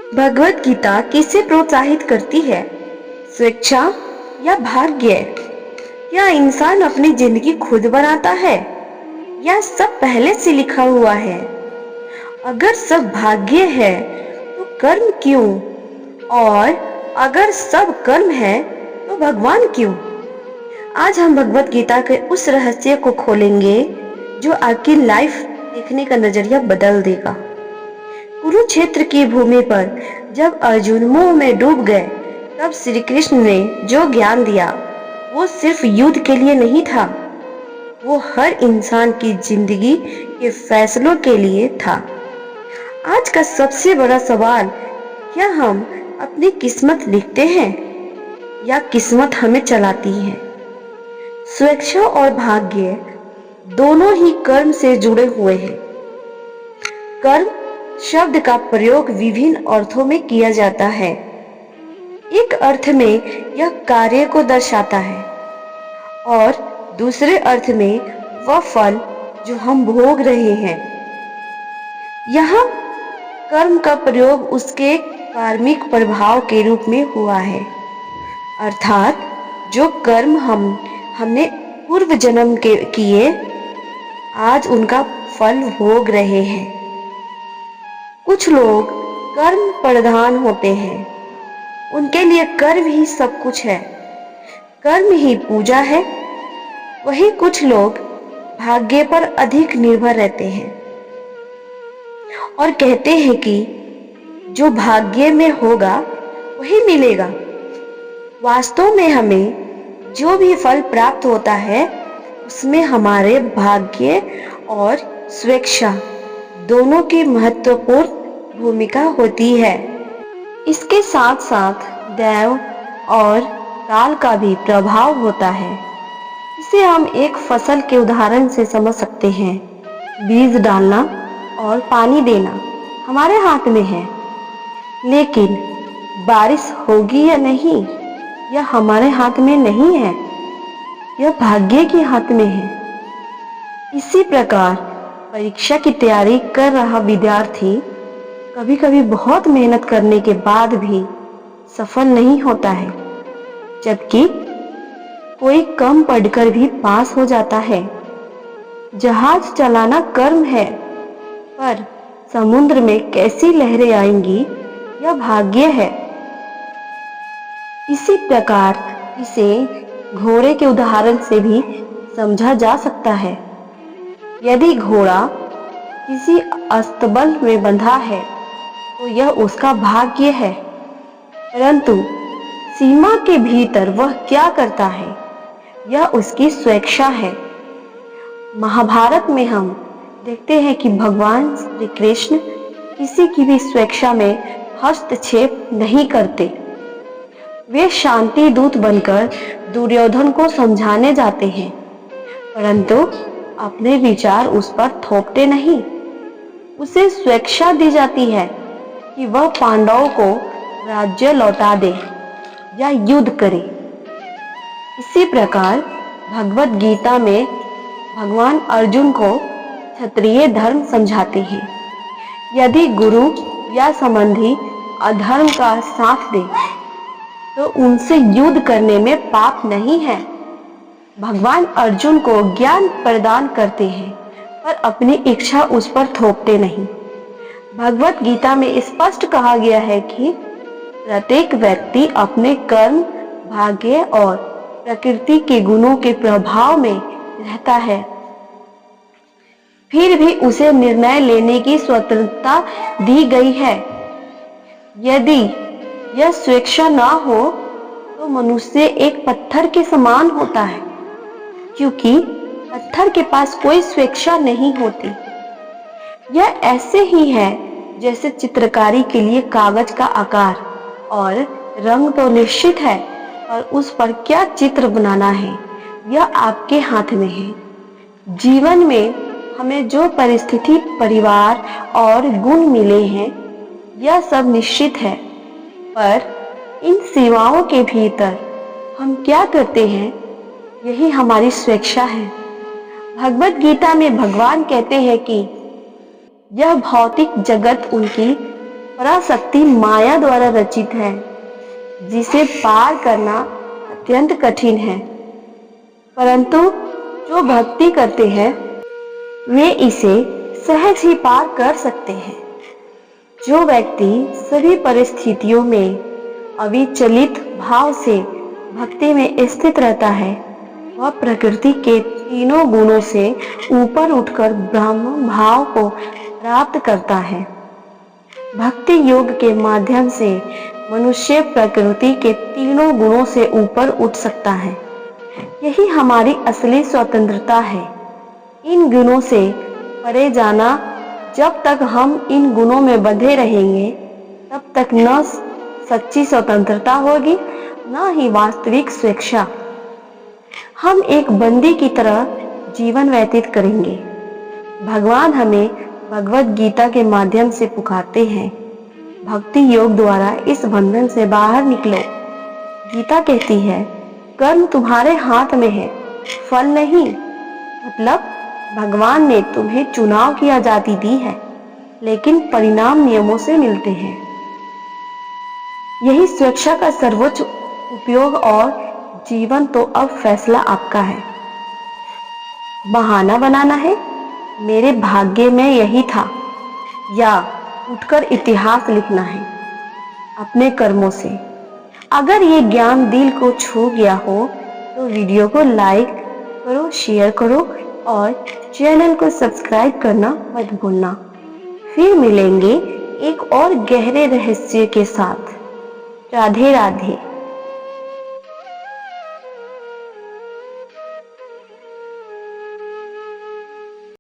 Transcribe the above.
भगवत गीता किसे प्रोत्साहित करती है? स्वेच्छा या भाग्य? क्या इंसान अपनी जिंदगी खुद बनाता है या सब पहले से लिखा हुआ है? अगर सब भाग्य है तो कर्म क्यों? और अगर सब कर्म है तो भगवान क्यों? आज हम भगवत गीता के उस रहस्य को खोलेंगे जो आपकी लाइफ देखने का नजरिया बदल देगा। कुरुक्षेत्र की भूमि पर जब अर्जुन मोह में डूब गए, तब श्री कृष्ण ने जो ज्ञान दिया वो सिर्फ युद्ध के लिए नहीं था, वो हर इंसान की जिंदगी के फैसलों के लिए था। आज का सबसे बड़ा सवाल, क्या हम अपनी किस्मत लिखते हैं या किस्मत हमें चलाती है? स्वेच्छा और भाग्य दोनों ही कर्म से जुड़े हुए हैं। कर्म शब्द का प्रयोग विभिन्न अर्थों में किया जाता है। एक अर्थ में यह कार्य को दर्शाता है और दूसरे अर्थ में वह फल जो हम भोग रहे हैं। यहाँ कर्म का प्रयोग उसके कार्मिक प्रभाव के रूप में हुआ है, अर्थात जो कर्म हमने पूर्व जन्म के किए, आज उनका फल भोग रहे हैं। कुछ लोग कर्म प्रधान होते हैं, उनके लिए कर्म ही सब कुछ है, कर्म ही पूजा है। वहीं कुछ लोग भाग्य पर अधिक निर्भर रहते हैं और कहते हैं कि जो भाग्य में होगा वही मिलेगा। वास्तव में हमें जो भी फल प्राप्त होता है उसमें हमारे भाग्य और स्वेच्छा दोनों की महत्वपूर्ण भूमिका होती है। इसके साथ साथ दैव और काल का भी प्रभाव होता है। इसे हम एक फसल के उदाहरण से समझ सकते हैं। बीज डालना और पानी देना हमारे हाथ में है, लेकिन बारिश होगी या नहीं यह हमारे हाथ में नहीं है, यह भाग्य के हाथ में है। इसी प्रकार परीक्षा की तैयारी कर रहा विद्यार्थी कभी कभी बहुत मेहनत करने के बाद भी सफल नहीं होता है, जबकि कोई कम पढ़कर भी पास हो जाता है। जहाज चलाना कर्म है, पर समुद्र में कैसी लहरें आएंगी यह भाग्य है। इसी प्रकार इसे घोड़े के उदाहरण से भी समझा जा सकता है। यदि घोड़ा किसी अस्तबल में बंधा है तो यह उसका भाग्य है, परंतु सीमा के भीतर वह क्या करता है यह उसकी स्वेच्छा है। महाभारत में हम देखते हैं कि भगवान श्री कृष्ण किसी की भी स्वेच्छा में हस्तक्षेप नहीं करते। वे शांति दूत बनकर दुर्योधन को समझाने जाते हैं, परंतु अपने विचार उस पर थोपते नहीं। उसे स्वेच्छा दी जाती है कि वह पांडवों को राज्य लौटा दे या युद्ध करे। इसी प्रकार भगवत गीता में भगवान अर्जुन को क्षत्रिय धर्म समझाते हैं। यदि गुरु या संबंधी अधर्म का साथ दे तो उनसे युद्ध करने में पाप नहीं है। भगवान अर्जुन को ज्ञान प्रदान करते हैं, पर अपनी इच्छा उस पर थोपते नहीं। भगवत गीता में स्पष्ट कहा गया है कि प्रत्येक व्यक्ति अपने कर्म, भाग्य और प्रकृति के गुणों के प्रभाव में रहता है, फिर भी उसे निर्णय लेने की स्वतंत्रता दी गई है। यदि यह स्वेच्छा ना हो तो मनुष्य एक पत्थर के समान होता है, क्योंकि पत्थर के पास कोई स्वेच्छा नहीं होती। यह ऐसे ही है जैसे चित्रकारी के लिए कागज का आकार और रंग तो निश्चित है, और उस पर क्या चित्र बनाना है यह आपके हाथ में है। जीवन में हमें जो परिस्थिति, परिवार और गुण मिले हैं यह सब निश्चित है, पर इन सीमाओं के भीतर हम क्या करते हैं यही हमारी स्वेच्छा है। भगवत गीता में भगवान कहते हैं कि यह भौतिक जगत उनकी पराशक्ति माया द्वारा रचित है, जिसे पार करना अत्यंत कठिन है, परंतु जो भक्ति करते हैं वे इसे सहज ही पार कर सकते हैं। जो व्यक्ति सभी परिस्थितियों में अविचलित भाव से भक्ति में स्थित रहता है, वह प्रकृति के तीनों गुणों से ऊपर उठकर ब्रह्म भाव को प्राप्त करता है। भक्ति योग के माध्यम से मनुष्य प्रकृति के तीनों गुणों से ऊपर उठ सकता है। यही हमारी असली स्वतंत्रता है। इन गुणों से परे जाना, जब तक हम इन गुणों में बंधे रहेंगे तब तक न सच्ची स्वतंत्रता होगी, न ही वास्तविक स्वेच्छा। हम एक बंदी की तरह जीवन व्यतीत करेंगे। भगवान हमें भगवत गीता के माध्यम से पुकारते हैं, भक्ति योग द्वारा इस बंधन से बाहर निकलो। गीता कहती है, कर्म तुम्हारे हाथ में है, फल नहीं। मतलब भगवान ने तुम्हें चुनाव की आजादी दी है, लेकिन परिणाम नियमों से मिलते हैं। यही स्वेच्छा का सर्वोच्च उपयोग, और जीवन तो अब फैसला आपका है। बहाना बनाना है, मेरे भाग्य में यही था, या उठकर इतिहास लिखना है अपने कर्मों से। अगर ये ज्ञान दिल को छू गया हो तो वीडियो को लाइक करो, शेयर करो और चैनल को सब्सक्राइब करना मत भूलना। फिर मिलेंगे एक और गहरे रहस्य के साथ। राधे राधे।